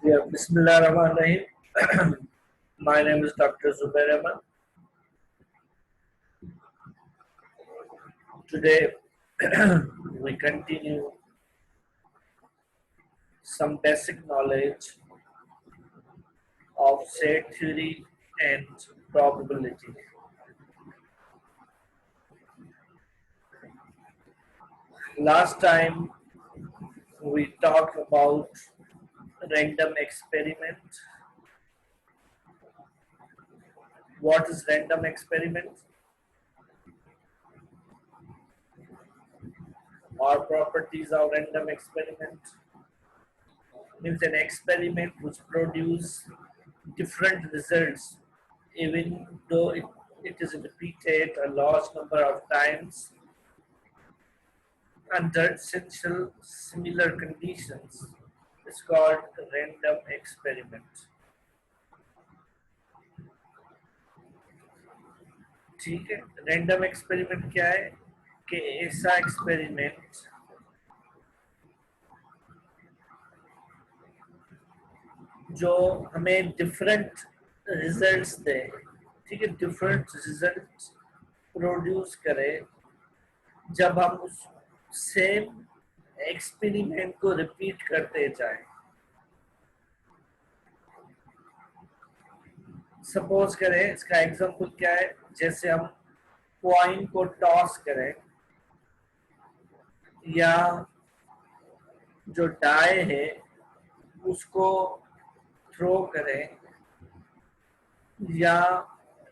Yeah, Bismillah Rahman Rahim. My name is Dr. Zubair Ahmed. Today we continue some basic knowledge of set theory and probability. Last time we talked about random experiment. What is random experiment? Or properties of random experiment? Means an experiment which produce different results even though it is repeated a large number of times under essential similar conditions. It's called random experiment. ठीक है, random experiment क्या है कि ऐसा experiment जो हमें different results दे, ठीक है, डिफरेंट रिजल्ट्स प्रोड्यूस करे जब हम उस सेम एक्सपेरिमेंट को रिपीट करते जाएं। सपोज करें, इसका एग्जांपल क्या है, जैसे हम कॉइन को टॉस करें या जो डाई है उसको थ्रो करें या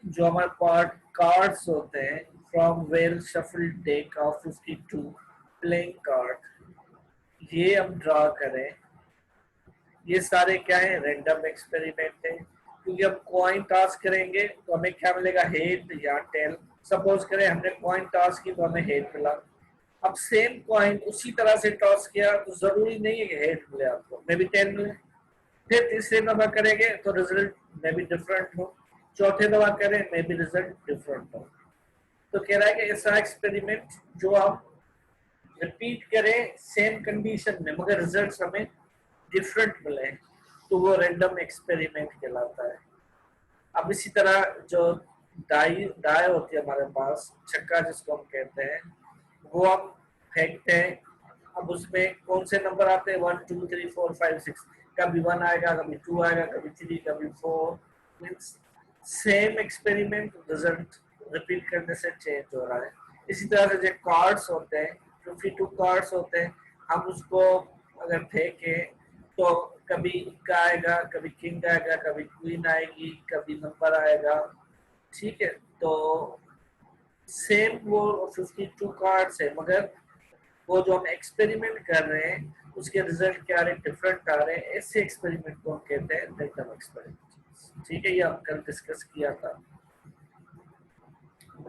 जो हमारे पास कार्ड्स होते हैं from well shuffle deck of 52 playing card, ये हम ड्रा करें। ये सारे क्या है, रैंडम एक्सपेरिमेंट है, क्योंकि हम कॉइन टॉस करेंगे तो हमें क्या मिलेगा, हेड या टेल। सपोज करें हमने कॉइन टॉस की तो हमें हेड मिला। अब सेम कॉइन उसी तरह से टॉस किया तो जरूरी नहीं है कि हेड मिले आपको, मे बी टेल मिले। फिर तीसरे दफा करेंगे तो रिजल्ट मे बी डिफरेंट हो, चौथे दफा करें मे बी रिजल्ट डिफरेंट हो। तो कह रहा है कि ऐसा एक्सपेरिमेंट जो आप रिपीट करें सेम कंडीशन में मगर रिजल्ट हमें डिफरेंट मिले तो वो रैंडम एक्सपेरिमेंट कहलाता है। अब इसी तरह जो डाई होती है हमारे पास, छक्का जिसको हम कहते हैं, वो हम फेंकते हैं। अब उसमें कौन से नंबर आते हैं, 1 2 3 4 5 6, कभी 1 आएगा, कभी 2 आएगा, कभी 3, कभी 4। Means same experiment result repeat करने से चेंज हो रहा है। इसी तरह से जो कार्ड्स होते हैं, 52 कार्ड्स होते हैं, हम उसको अगर फेंकें तो कभी इक्का आएगा, कभी किंग आएगा, कभी क्वीन आएगी, कभी नंबर आएगा, ठीक है। तो सेम वो 52 कार्ड्स है मगर वो जो हम एक्सपेरिमेंट कर रहे हैं उसके रिजल्ट क्या आ रहे हैं, डिफरेंट आ रहे हैं। ऐसे एक्सपेरिमेंट को हम कहते हैं रैंडम एक्सपेरिमेंट, ठीक है। ये हम कल डिस्कस किया था।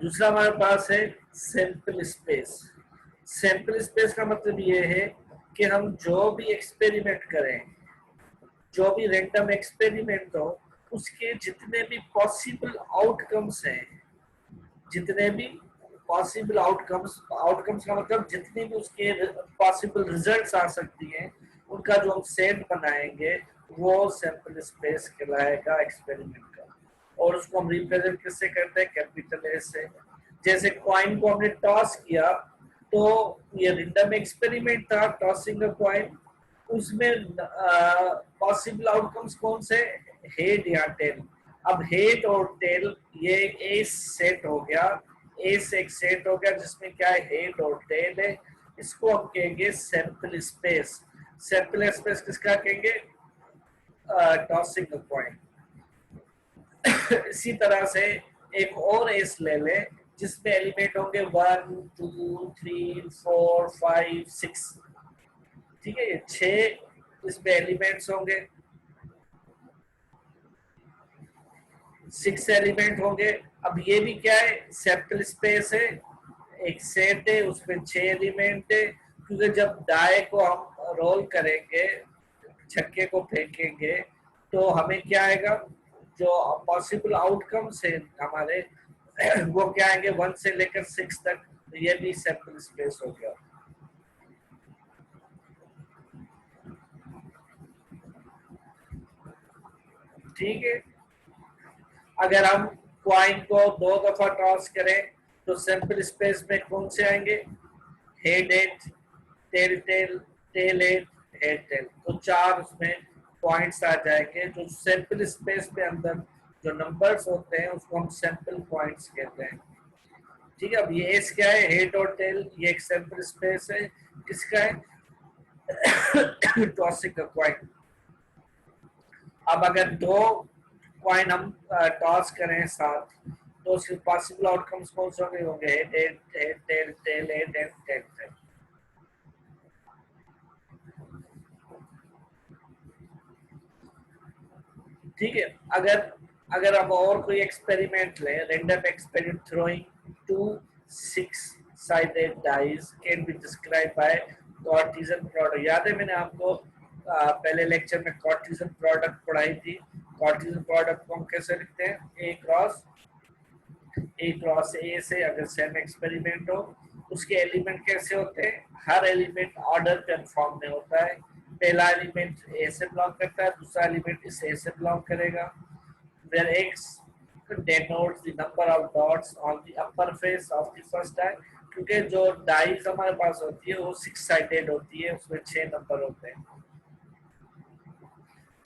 दूसरा हमारे पास है सैंपल स्पेस। सैंपल स्पेस का मतलब ये है कि हम जो भी एक्सपेरिमेंट करें, जो भी रैंडम एक्सपेरिमेंट हो, उसके जितने भी पॉसिबल आउटकम्स हैं, जितने भी पॉसिबल आउटकम्स, आउटकम्स का मतलब जितनी भी उसके पॉसिबल रिजल्ट्स आ सकती हैं, उनका जो हम सेट बनाएंगे वो सैंपल स्पेस कहलाएगा एक्सपेरिमेंट का। और उसको हम रिप्रेजेंट किससे करते हैं, कैपिटल ए से। जैसे कॉइन को हमने टॉस किया तो ये रैंडम एक्सपेरिमेंट था, टॉसिंग अ कॉइन। उसमें पॉसिबल आउटकम्स कौन से, हेड या टेल। अब हेड और टेल ये ए सेट हो गया, ए से एक सेट हो गया जिसमें क्या है, हेड और टेल है। इसको हम कहेंगे सैंपल स्पेस। सैंपल स्पेस किसका कहेंगे, टॉसिंग अ कॉइन। इसी तरह से एक और एस ले लें जिसमें एलिमेंट होंगे 1 2 3 4 5 6, ठीक है। ये 6 इसमें एलिमेंट्स होंगे, 6 एलिमेंट होंगे। अब ये भी क्या है, सैंपल स्पेस है, एक सेट है, उसमें 6 एलिमेंट है। क्योंकि जब डाई को हम रोल करेंगे, छक्के को फेंकेंगे, तो हमें क्या आएगा, जो पॉसिबल आउटकम्स है हमारे वो क्या आएंगे, 1 से लेकर 6 तक। तो ये भी सैंपल स्पेस हो गया। ठीक है। अगर हम कॉइन को 2 दफा टॉस करें तो सैंपल स्पेस में कौन से आएंगे? Head 8, tail tail, tail 8, head tail. तो 4 उसमें पॉइंट्स आ जाएंगे। जो सैंपल स्पेस में अंदर जो नंबर्स होते हैं उसको हम सैंपल पॉइंट्स कहते हैं। ठीक है। अब ये एस क्या है? हेड और टेल। ये एक सैंपल स्पेस है। किसका है? टॉसिंग का कॉइन। अब अगर 2 कॉइन हम टॉस करें साथ तो उसके पॉसिबल आउटकम्स कौन से होंगे? Head head head tail tail head head tail tail. ठीक है। अगर अगर हम और कोई एक्सपेरिमेंट लें, random experiment throwing 2 6-sided dice can be described by Cartesian product. याद है मैंने आपको पहले लेक्चर में कार्टेशियन प्रोडक्ट पढ़ाई थी। कार्टेशियन प्रोडक्ट को हम कैसे लिखते हैं? ए क्रॉस ए से अगर सेम एक्सपेरिमेंट हो। उसके एलिमेंट कैसे होते हैं? हर एलिमेंट ऑर्डर के फॉर्म में होता है। पहला एलिमेंट ए से बिलोंग करता है, दूसरा एलिमेंट इस ए से बिलोंग करेगा। where x denotes the number of dots on the upper face of the first die। क्योंकि जो डाइज हमारे पास होती है वो 6-sided होती है, उसमें 6 नंबर होते हैं।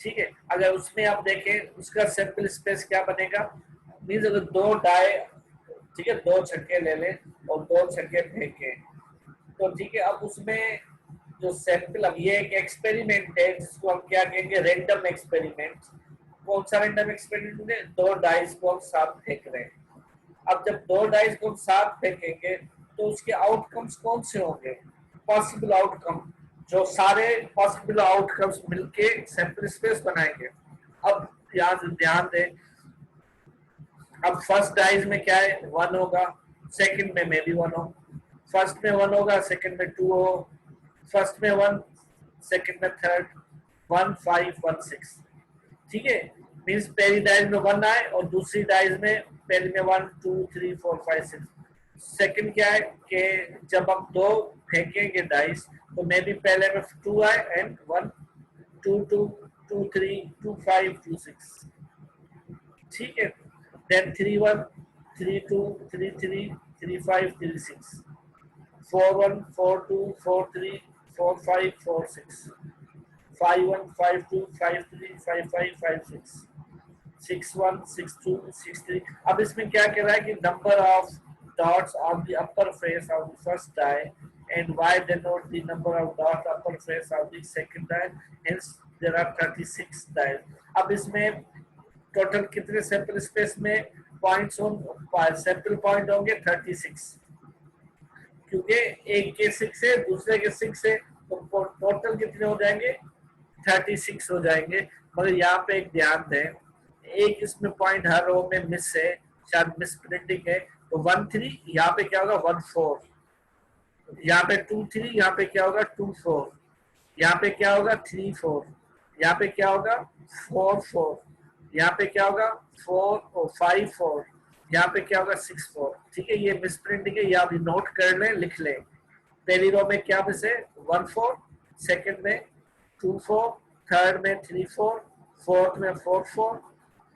ठीक है। अगर उसमें आप देखें उसका सैंपल स्पेस क्या बनेगा? मींस अगर 2 डाई, ठीक है, 2 छक्के ले लें और 2 छक्के फेंके तो ठीक है। अब उसमें जो सैंपल, अब ये एक एक्सपेरिमेंट है जिसको हम क्या कहेंगे? Random experiment. कौन सा रैंडम एक्सपेरिमेंट है? 2 डाइस को हम साथ फेंक रहे हैं। अब जब 2 डाइस को हम साथ फेंकेंगे तो उसके आउटकम्स कौन से होंगे? Possible outcome. जो सारे पॉसिबल आउटकम्स मिलके सैंपल स्पेस बनाएंगे। अब यहाँ से ध्यान दें, अब फर्स्ट डाइज में क्या है? 1 होगा, सेकंड में भी 1 हो। फर्स्ट में 1 होगा, सेकंड में 2 हो। फर्स्ट में 1, सेकंड में थर्ड 1 5 1 6। ठीक है। मींस पहली डाइज में 1 आए और दूसरी डाइज में पहले में 1 2 3 4 5 6। सेकंड क्या है कि जब हम 2 फेंकेंगे डाइस तो मे भी पहले में 2 आए एंड 1 2 2 2 3 2 5 2 6। ठीक है। देन 3 1 3 2 3 3 3 5 3 6 4 1 4 2 4 3 4 5 4 6 5 1 5 2 5 3 5 5 5 6 6 1 6 2 6 3। अब इसमें क्या कह रहा है कि number of dots on the upper face of the first die and y denote the number of dots upper face of the second die, hence there are 36 dies। अब इसमें टोटल कितने सैंपल स्पेस में points sample point होंगे? 36। क्योंकि एक के 6 है, दूसरे के 6 है, तो टोटल कितने हो जाएंगे? 36 हो जाएंगे। मगर यहाँ पे एक ध्यान दें, एक इसमें पॉइंट हर रो में मिस है, शायद मिस प्रिंटिंग है। तो 1 3 यहाँ पे क्या होगा? 1 4। यहाँ पे 2 3, यहाँ पे क्या होगा? 2 4। यहाँ पे क्या होगा? 3 4। यहाँ पे क्या होगा? 4 4। यहाँ पे क्या होगा? 4 और 5 4। यहाँ पे क्या होगा? 6 4। ठीक है। ये मिस प्रिंटिंग है, ये आप नोट कर लें, लिख लें। पहली रो में क्या मिस है? 1 4, सेकंड में 2 4, थर्ड में 3 4, फोर्थ में 4 4,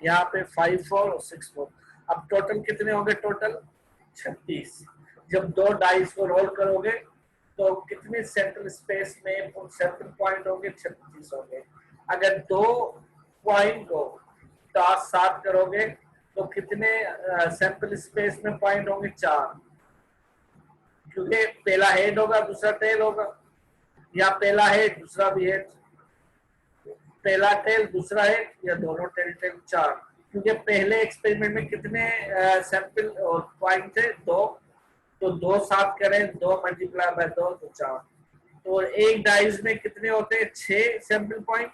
यहाँ पे 5 4 और 6 4। अब टोटल कितने होंगे? टोटल 36। जब 2 डाइस को रोल करोगे तो कितने सेंट्रल स्पेस में सेंट्रल पॉइंट होंगे? 36 होंगे। अगर 2 पॉइंट को टॉस साथ करोगे तो कितने सैंपल स्पेस में पॉइंट होंगे? 4। क्योंकि पहला हेड होगा, दूसरा टेल होगा, या पहला हेड दूसरा भी हेड, पहला टेल दूसरा हेड, या दोनों टेल टेल। 4। क्योंकि पहले एक्सपेरिमेंट में कितने सैंपल और पॉइंट थे? 2। तो 2 साथ करें, 2 मल्टीप्लाई बाय 2 तो 4। तो एक डाइस में कितने होते हैं? 6 सैंपल पॉइंट।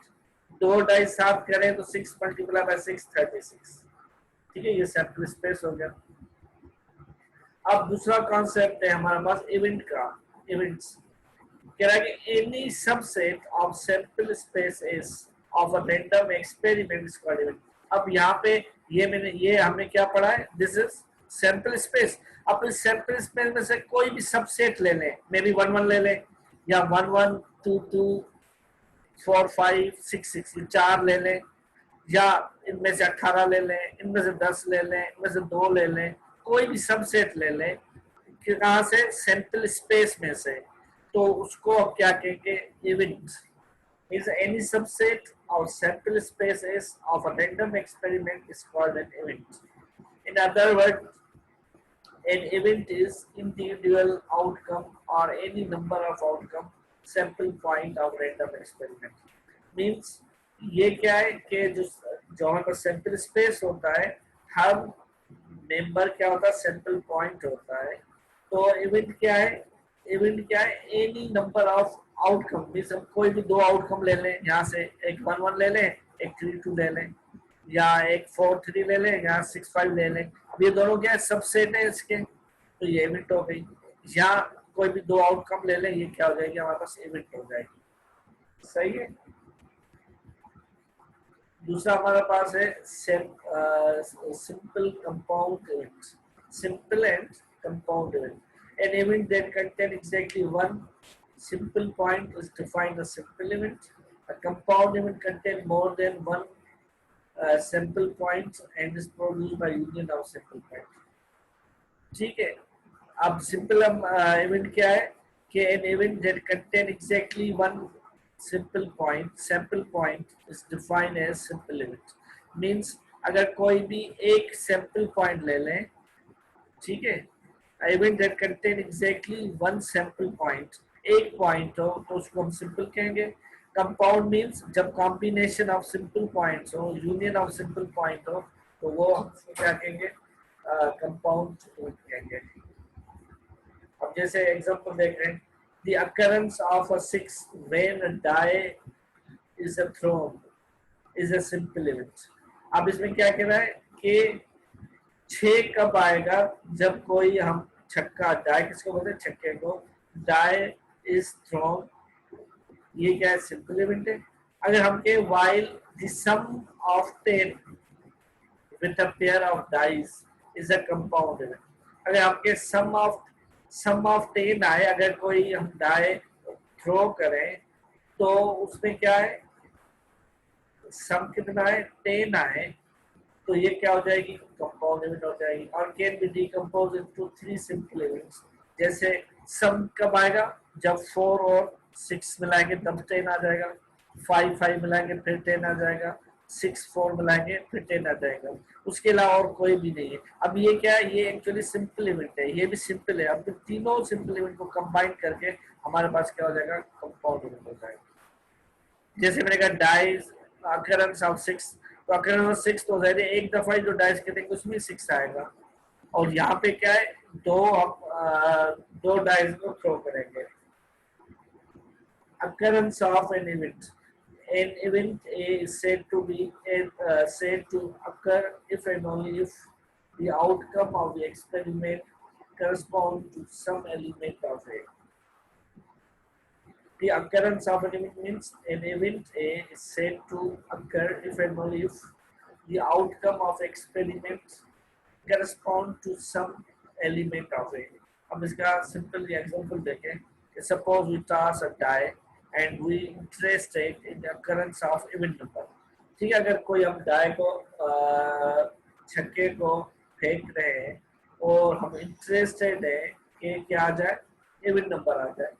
2 डाइस साथ करें तो 6 मल्टीप्लाई बाय 6 36। ठीक है। ये सैंपल स्पेस हो गया। अब दूसरा कॉन्सेप्ट है हमारे पास इवेंट का। इवेंट्स कह रहा है कि any subset of sample space is of a random experiment is called event. अब यहाँ पे ये हमने क्या पढ़ा है? This is sample space. अब इस सैंपल स्पेस में से कोई भी सबसेट ले लें, मे बी 1 1 ले लें, या 1 1 2 2 4 5 6 6, 4 ले लें। या इनमें से 18 ले लें, इनमें से 10 ले लें, इनमें से 2 ले लें, कोई भी सबसेट ले लें कि कहाँ से, सैंपल स्पेस में से, तो उसको अब क्या कहेंगे, event. is any subset or sample spaces of a random experiment is called an event. In other words, an event is individual outcome or any number of outcome sample point of random experiment. Means ये क्या है कि जो जो हमारे पास sample space होता है, हर member क्या होता है, सैंपल पॉइंट होता है। तो इवेंट क्या है, इवेंट क्या है, any number of outcome. Means हम कोई भी दो आउटकम ले लें, यहाँ से एक 1 1 ले लें, एक 3 2 ले लें, या एक 4 3 ले लें, या 6 5 ले लें। अब ये दोनों क्या है, सबसेट है इसके, तो ये इवेंट हो गई। या कोई भी दो आउटकम ले लें, ये क्या हो जाएगी, हमारे पास इवेंट हो जाएगी। सही है। दूसरा हमारे पास है simple compound event. Simple and compound event, N event that contain exactly one simple point is defined as simple event. A compound event contain more than one sample points and is produced by union of sample points. ठीक है। अब simple event क्या है कि an event that contain exactly one simple point, sample point is defined as simple event. Means अगर कोई भी एक सैंपल पॉइंट ले लें, ठीक है, event that contain exactly one sample point, एक पॉइंट हो तो उसको हम सिंपल कहेंगे। कंपाउंड मींस जब कॉम्बिनेशन ऑफ सिंपल पॉइंट्स हो, यूनियन ऑफ सिंपल पॉइंट हो, तो वो हम क्या कहेंगे, कंपाउंड कहेंगे। अब जैसे एग्जांपल देख रहे हैं, the occurrence of a 6 when a die is a thrown is a simple event. अब इसमें क्या कह रहा है कि 6 कब आएगा, जब कोई हम छक्का, डाई किसको बोलते हैं, छक्के को, डाई इज थ्रोन, ये क्या है, सिंपल इवेंट है। अगर हम कहें while the sum of 10 with a pair of dice is a compound event। अगर आपके सम ऑफ 10 आए, अगर कोई हम डाई थ्रो करें, तो उसमें क्या है, सम कितना है, 10 आए, तो ये क्या हो जाएगी, कंपाउंड इवेंट हो जाएगी। और can be decompose into 3 simple events. जैसे सम कब आएगा, जब 4 और 6 मिलाएंगे तब 10 आ जाएगा, 5 5 मिलाएंगे फिर 10 आ जाएगा, 6 4 मिलाएंगे फिर 10 आ जाएगा। उसके अलावा और कोई भी नहीं है। अब ये क्या है, ये एक्चुअली सिंपल इवेंट है, ये भी सिंपल है। अब तीनों सिंपल इवेंट को कंबाइन करके हमारे पास क्या हो जाएगा, कंपाउंड इवेंट हो जाएगा। जैसे मैंने कहा डाइस अकरेंस ऑफ 6, तो अकरेंस ऑफ 6 तो जाहिर है एक दफा जो डाइस करेंगे उसमें 6 आएगा। और यहाँ पे क्या है, दो डाइस को थ्रो करेंगे। occurrence of an event A is said to occur if and only if the outcome of the experiment corresponds to some element of A. The occurrence of an event means an event A is said to occur if and only if the outcome of experiment correspond to some element of A. अब इसका simple example देखें कि suppose we toss a die and we interested in the occurrence of event number. ठीक है, अगर कोई हम die को छक्के को फेंक रहे हैं और हम इंटरेस्टेड है कि क्या आ जाए, इवेंट नंबर आ जाए।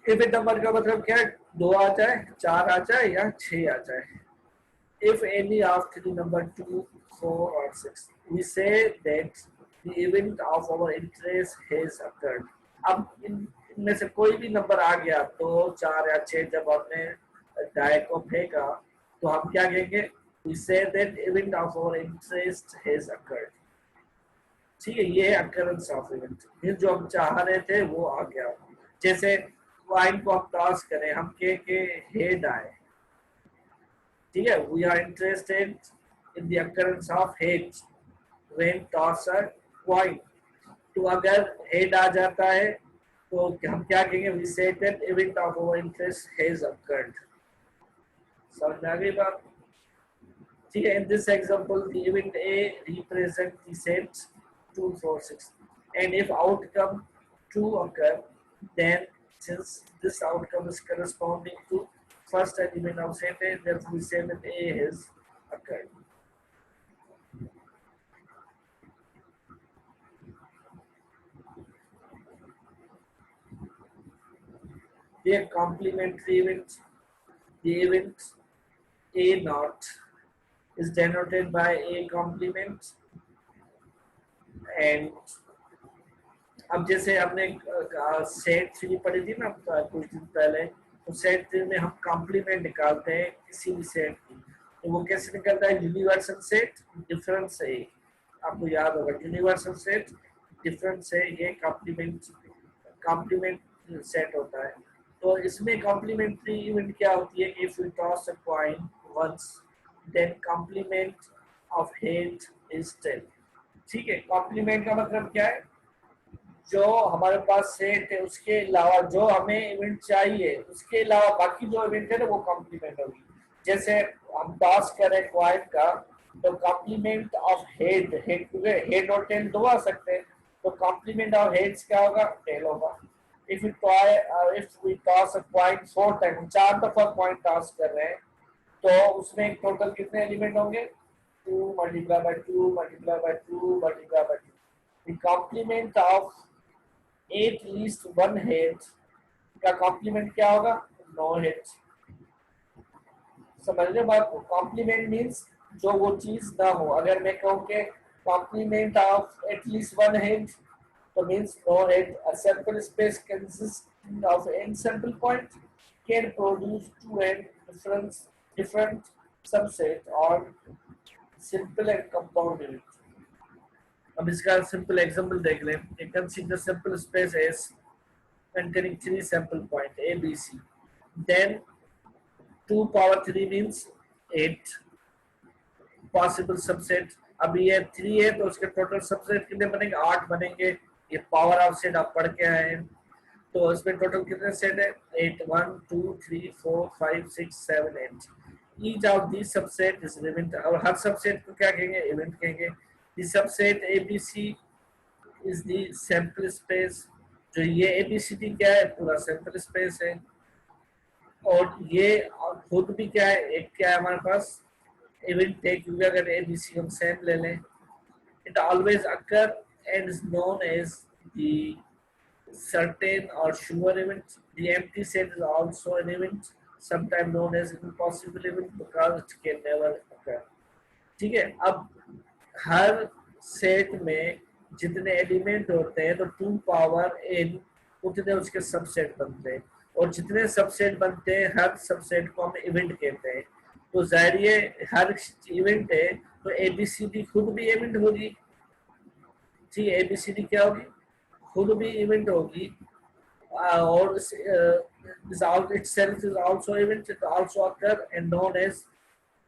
इवेंट नंबर का मतलब क्या है, 2 आ जाए, 4 आ जाए या 6 आ जाए। If any of the number 2, 4 or 6, we say that the event of our interest has occurred। अब इनमें से कोई भी नंबर आ गया, 2 4 या 6, जब हमने डाई को फेंका, तो हम क्या कहेंगे, we say that event of our interest has occurred। ठीक है, ये occurrence of event, फिर जो हम चाह रहे थे वो आ गया। जैसे कॉइन को हम टॉस करें, हम के हेड आए, ठीक है, we are interested in the occurrence of head when toss a coin. तो अगर हेड आ जाता है तो हम क्या कहेंगे, we say that event of our interest has occurred. समझ में आ गई बात? ठीक है, in this example the event A represent the sets 2 4 6 and if outcome 2 occur, then since this outcome is corresponding to first element of set A, therefore we say that A has occurred. They are complementary events. The event A naught is denoted by A complement, and अब जैसे हमने set three पढ़ी थी ना कुछ दिन पहले, तो सेट थ्री में हम कॉम्प्लीमेंट निकालते हैं किसी भी सेट की, तो वो कैसे निकलता है? यूनिवर्सल सेट डिफरेंस से, आपको याद होगा यूनिवर्सल सेट डिफरेंस से ये कॉम्प्लीमेंट सेट होता है। तो इसमें कॉम्प्लीमेंट्री इवेंट क्या होती है? If you toss a coin once then complement of head is tail. ठीक है, कॉम्प्लीमेंट का मतलब क्या है? जो हमारे पास सेट है उसके अलावा जो हमें इवेंट चाहिए उसके अलावा बाकी जो इवेंट है ना वो कॉम्प्लीमेंट होगी। जैसे हम टॉस करें क्वाइन का, तो कॉम्प्लीमेंट ऑफ हेड, हेड और टेल दो आ सकते हैं, तो कॉम्प्लीमेंट ऑफ हेड्स क्या होगा? टेल होगा। If we toss a coin 4 time, 4 दफा क्वाइन टॉस कर रहे हैं, तो उसमें टोटल कितने एलिमेंट होंगे? 2 multiply by 2 multiply by 2 multiply by 2। The complement of 8 least 1 head का कॉम्प्लीमेंट क्या होगा? 9 हेड। समझ रहे हो बात को? कॉम्प्लीमेंट मींस जो वो चीज ना हो। अगर मैं कहूँ कि कॉम्प्लीमेंट ऑफ एटलीस्ट 1 हेड, तो means 9 head. A sample space consisting of n sample point can produce 2n different subset or simple and compound unit। अब इसका सिंपल एग्जांपल देख लें। एक consider simple space S containing 3 sample point A, B, C, then 2 power 3 means 8 possible subset। अब ये 3 है तो उसके टोटल सबसेट कितने बनेंगे? 8 बनेंगे। ये पावर ऑफ सेट आप पढ़ के आए हैं, तो इसमें टोटल कितने सेट है? 8, 1 2 3 4 5 6 7 8। Each of the subset is event, और हर सबसेट को क्या कहेंगे? इवेंट कहेंगे। दी subset ABC is the sample space. जो ये ABCD क्या है? पूरा सैंपल स्पेस है। और ये खुद भी क्या है? एक क्या है हमारे पास? इवेंट है, क्योंकि अगर ABC हम सेम ले लें, it always occur and is known as the certain or sure event। The empty set is also an event, sometimes known as impossible event because it can never occur। ठीक है, अब हर set में जितने element होते हैं तो 2 power n उतने उसके सबसेट बनते हैं, और जितने सबसेट बनते हैं हर सबसेट को हम इवेंट कहते हैं। तो जाहिर ये हर इवेंट है, तो ABCD खुद भी इवेंट होगी। ठीक है, ABCD क्या होगी? खुद भी इवेंट होगी, और itself is also event, it also occur and known as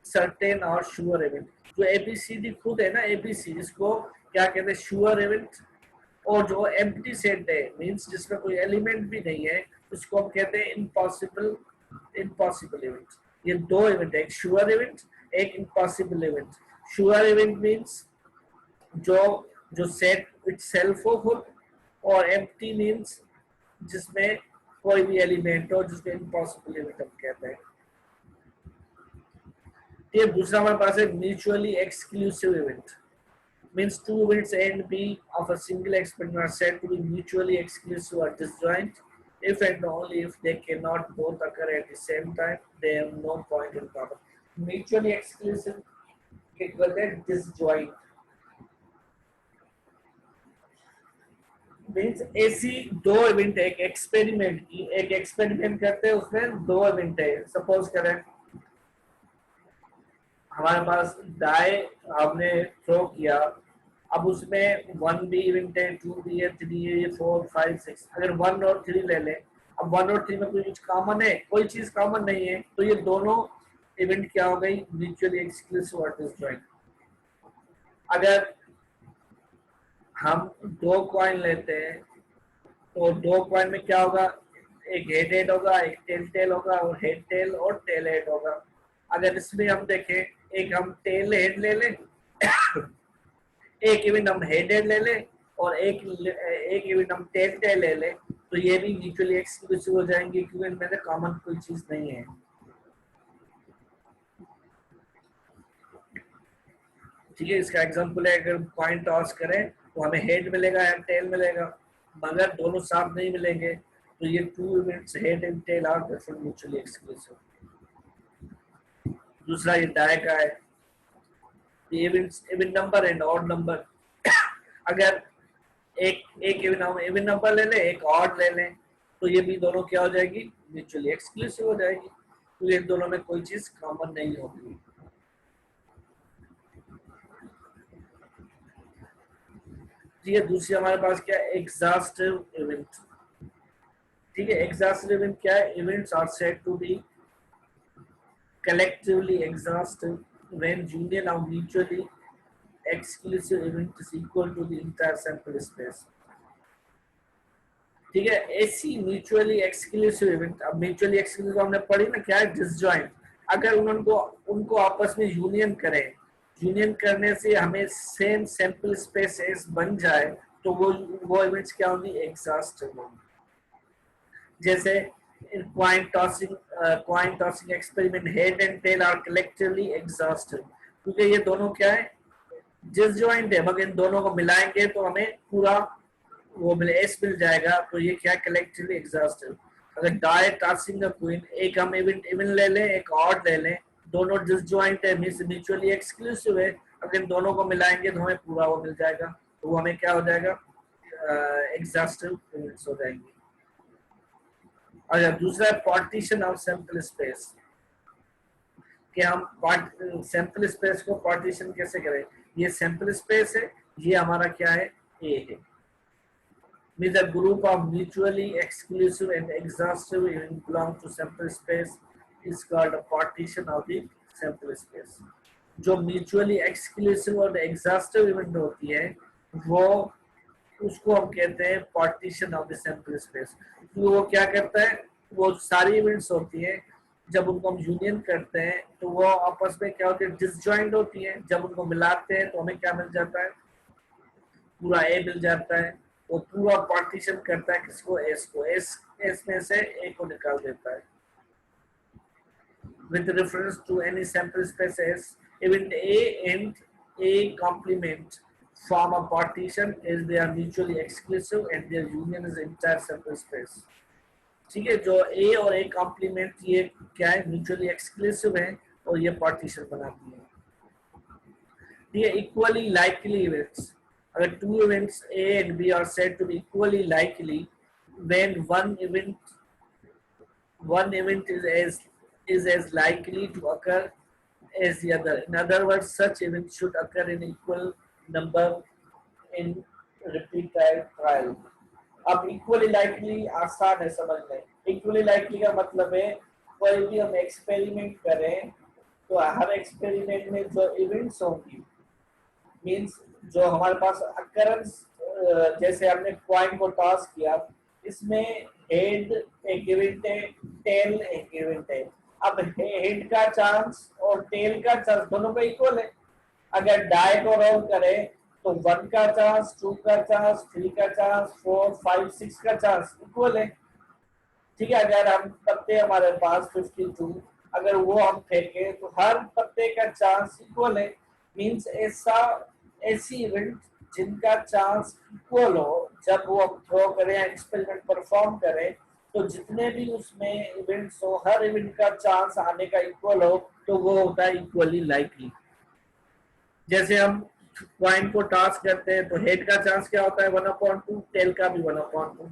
certain or sure event। जो ABCD खुद है ना, ABC इसको क्या कहते हैं? Sure event. और जो एम्प्टी सेट है मींस जिसमें कोई एलिमेंट भी नहीं है, उसको हम कहते हैं इम्पॉसिबल इवेंट। ये दो इवेंट है, एक श्योर इवेंट, एक impossible event. Sure event means जो जो सेट इटसेल्फ हो खुद, और एम्प्टी मींस जिसमें कोई भी एलिमेंट हो, जिसको इम्पॉसिबल इवेंट हम कहते हैं। ये दूसरा हमारे पास है mutually exclusive event. Means 2 events A and B of a single experiment are said to be mutually exclusive or disjoint if and only if they cannot both occur at the same time, they have no point in common। Mutually exclusive के कहते हैं disjoint। Means ऐसी दो event है, एक experiment करते हैं उसमें 2 इवेंट है। सपोज करें हमारे पास डाई हमने थ्रो किया, अब उसमें 1 भी इवेंट है, 2 भी है, 3 है, 4 5 6। अगर 1 और 3 ले लें, अब 1 और 3 में कोई चीज कॉमन है? कोई चीज कॉमन नहीं है, तो ये दोनों इवेंट क्या हो गई? म्यूचुअली एक्सक्लूसिव और डिसजॉइंट। अगर हम 2 कॉइन लेते हैं, तो 2 कॉइन में क्या होगा? एक हेड हेड होगा, एक टेल टेल होगा, और हेड टेल और टेल हेड होगा। अगर इसमें हम देखें, एक हम टेल हेड ले लें एक इवेंट हम हेड हेड ले लें, और एक इवेंट हम टेल टेल ले लें, तो ये भी म्यूचुअली एक्सक्लूसिव हो जाएंगे, क्योंकि इनमें से कॉमन कोई चीज नहीं है। ठीक है, इसका एग्जांपल है, अगर कॉइन टॉस करें तो हमें हेड मिलेगा या टेल मिलेगा, मगर दोनों साथ नहीं मिलेंगे, तो ये two events head and tail are different mutually exclusive. दूसरा ये डाई का है, events even number and odd number. अगर एक एक इवन नंबर ले लें, एक ऑड ले लें, तो ये भी दोनों क्या हो जाएगी, म्यूचुअली एक्सक्लूसिव हो जाएगी, तो ये दोनों में कोई चीज कॉमन नहीं होगी। ठीक है, दूसरी हमारे पास क्या है, एग्जॉस्टिव इवेंट। ठीक है, एग्जॉस्टिव इवेंट क्या है, events are said to be collectively exhaustive when union of mutually exclusive event is equal to the entire sample space। ठीक है, ऐसी म्यूचुअली एक्सक्लूसिव इवेंट, अब म्यूचुअली एक्सक्लूसिव हमने पढ़ी ना क्या है, डिसजॉइंट। अगर उनको उनको आपस में यूनियन करें, यूनियन करने से हमें सेम सैंपल स्पेस एस बन जाए, तो वो इवेंट्स क्या होंगी, एग्जॉस्टिव होंगी। जैसे coin tossing experiment, head and tail are collectively exhaustive, क्योंकि ये दोनों क्या है, डिसजॉइंट है, मगर इन दोनों को मिलाएंगे तो हमें पूरा वो मिले एस मिल जाएगा, तो ये क्या कलेक्टिवली एग्जॉस्टिव। अगर डाई टॉसिंग का क्वीन, एक हम इवेंट इवन ले लें, एक ऑड ले लें, दोनों डिसजॉइंट है, मींस म्यूचुअली एक्सक्लूसिव है, अगर इन दोनों को मिलाएंगे तो हमें पूरा वो मिल जाएगा, तो वो हमें क्या हो जाएगा, एग्जॉस्टिव इवेंट्स हो जाएंगे। अच्छा, दूसरा है पार्टीशन ऑफ सैंपल स्पेस, कि हम सैंपल स्पेस को पार्टीशन कैसे करें। ये सैंपल स्पेस है, ये हमारा क्या है, ए है। Means a group of mutually exclusive and exhaustive events belong to sample space is called a partition of the sample space। जो म्यूचुअली एक्सक्लूसिव और एग्जॉस्टिव इवेंट होती है, वो उसको हम कहते हैं partition of the sample space. तो वो क्या करता है, वो सारी इवेंट्स होती है, जब उनको हम यूनियन करते हैं तो वो आपस में क्या होती है, डिसजॉइंट होती है, जब उनको मिलाते हैं तो हमें क्या मिल जाता है, पूरा ए मिल जाता है। वो पूरा पार्टीशन करता है किसको, एस को, एस में से ए को निकाल देता है। with reference to any sample space S, event A and A complement form a partition as they are mutually exclusive and their union is entire sample space। ठीक है, जो A और A complement ये क्या है, म्यूचुअली एक्सक्लूसिव है और ये पार्टीशन बनाती है। ठीक है, इक्वली लाइकली इवेंट्स, अगर two events A and B are said to be equally likely when one event is as likely to occur as the other। In other words, such events should occur in equal number in repeated trial। अब equally likely आसान है समझना। Equally likely का मतलब है, कोई भी हम एक्सपेरिमेंट करें तो हर एक्सपेरिमेंट में जो इवेंट्स होंगी, मींस जो हमारे पास अकरेंस, जैसे हमने कॉइन को टॉस किया, इसमें हेड एक इवेंट है, टेल एक इवेंट है। अब हेड का चांस और टेल का चांस दोनों का इक्वल है। अगर डाई को रोल करें तो 1 का चांस, 2 का चांस, 3 का चांस, 4, 5, 6 का चांस इक्वल है। ठीक है, अगर हम पत्ते हमारे पास 52, अगर वो हम फेंके तो हर पत्ते का चांस इक्वल है। मींस ऐसी इवेंट जिनका चांस इक्वल हो, जब वो हम थ्रो करें, एक्सपेरिमेंट परफॉर्म करें, तो जितने भी उसमें इवेंट्स हो, हर इवेंट का चांस आने का इक्वल हो, तो वो होता है इक्वली लाइकली। जैसे हम कॉइन को टॉस करते हैं तो हेड का चांस क्या होता है, 1/2, टेल का भी 1/2।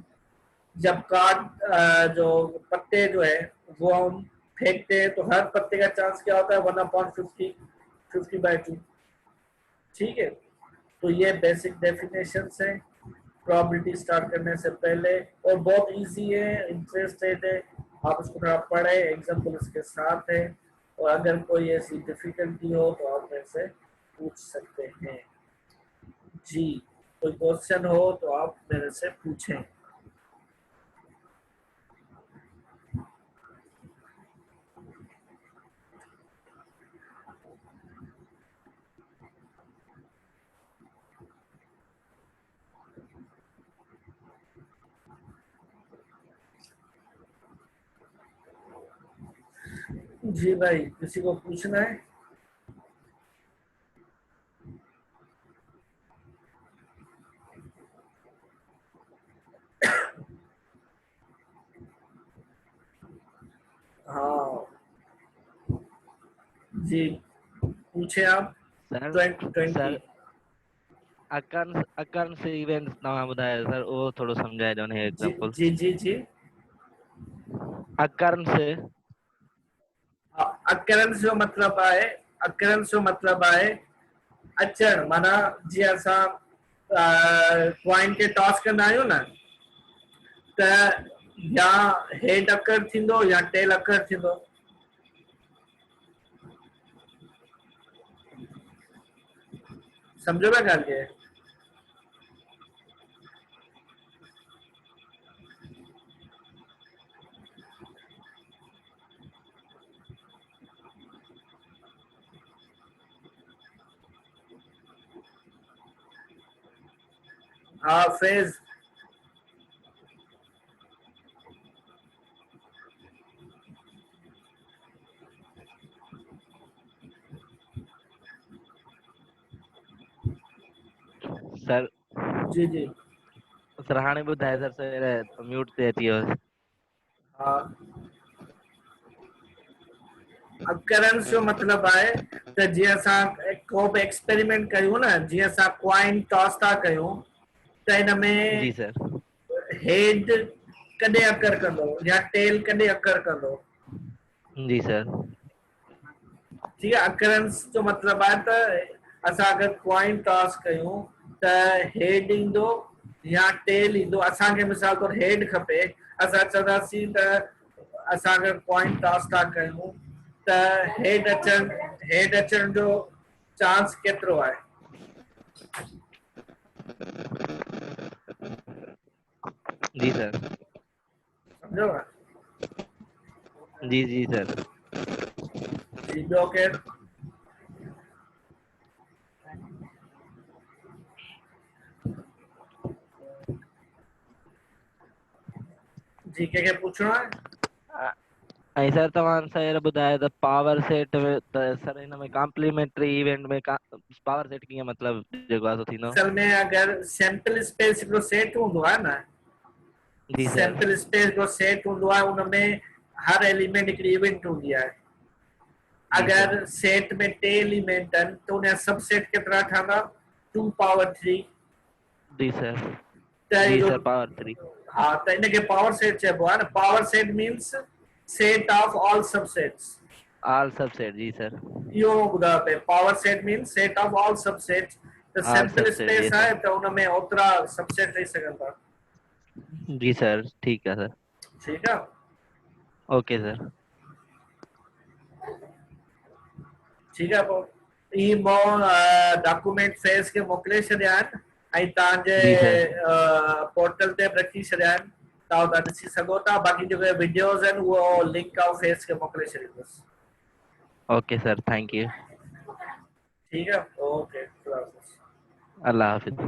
जब कार्ड जो पत्ते जो है वो हम फेंकते हैं तो हर पत्ते का चांस क्या होता है, 1/50, 50/2। ठीक है, तो ये बेसिक डेफिनेशंस हैं प्रोबेबिलिटी स्टार्ट करने से पहले, और बहुत इजी है, इंटरेस्टेड है आप उसको थोड़ा पढ़े, एग्जाम्पल इसके साथ है, और अगर कोई ऐसी डिफिकल्टी हो तो आप मेरे से पूछ सकते हैं। जी, कोई क्वेश्चन हो तो आप मेरे से पूछें। जी भाई, किसी को पूछना है? हाँ जी, पूछे आप। सर 20। सर अकर्न्स इवेंट्स तव्हां ॿुधायो सर, उहो थोरो सम्झाए ॾियो न जी एग्जांपल। जी जी जी। अकर्न्स अकरेंस जो मतलब आहे, अकरेंस जो मतलब आहे अचण, माना जीअं असां कॉइन खे टॉस कंदा आहियूं न, त या हेड अकर थींदो या टेल अकर थींदो। सम्झो था ॻाल्हि खे? हाँ फेज। सर जी जी। सर हाणे ॿुधाए सर, सर म्यूट ते अची वियो। हाँ, अकरेंस जो मतलब आहे त जीअं असां को बि एक्सपेरिमेंट कयूं न, जीअं असां कॉइन टॉस था कयूं त हिन जी में सर। हेड कॾहिं अकर कंदो या टेल कॾहिं अकर कंदो। जी सर। ठीक है, अकरेंस जो मतलब आहे त असां अगर कॉइन टॉस कयूं त हेड ईंदो या टेल ईंदो। असांखे मिसाल तौर हेड खपे, असां चवंदासीं त असां अगर कॉइन टॉस था कयूं त हेड अचण जो चांस केतिरो आहे? जी सर। समझो ना? जी जी सर। जी, ॿियो केरु? जी, कंहिंखे पुछिणो आहे? ऐं सर तव्हां सर ॿुधायो त पावर सेट में त सर हिन में कॉम्प्लीमेंट्री इवेंट में पावर सेट कीअं मतलब जेको आहे थींदो? असल में अगर सैंपल स्पेस हिकिड़ो सेट हूंदो आहे न, जी सर। सैंपल स्पेस जो सेट हूंदो आहे, उनमें हर एलिमेंट हिकिड़ी इवेंट हूंदी आहे। जी सर। अगर सेट में टे एलिमेंट आहिनि त उनजा सबसेट केतिरा ठहंदा? 2 पावर 3। जी सर। त जी इहो, सर पावर 3। हा, त इनखे पावर सेट चइबो आहे न। Power set means set of all subsets. All subset. जी सर। इहो ॿुधायो पे, power set means set of all subsets. त ऑल सैंपल सबसेट। जी स्पेस सर। आहे त उनमें ओतिरा सबसेट ठही सघनि था। जी सर ठीक है सर। ठीकु आहे। Okay sir. ठीकु आहे, पोइ ई डॉक्यूमेंट फेस खे मोकिले छॾिया आहिनि ऐं तव्हांजे जी सर। पोर्टल ते बि रखी छॾिया आहिनि, तव्हां हुतां ॾिसी सघो था। बाक़ी जेके वीडियोज़ आहिनि उहो लिंक आहे फेस खे मोकिले छॾींदुसि। Okay sir, thank you. ठीक है, ओके, खुदा हाफिज़। अल्लाह हाफिज़।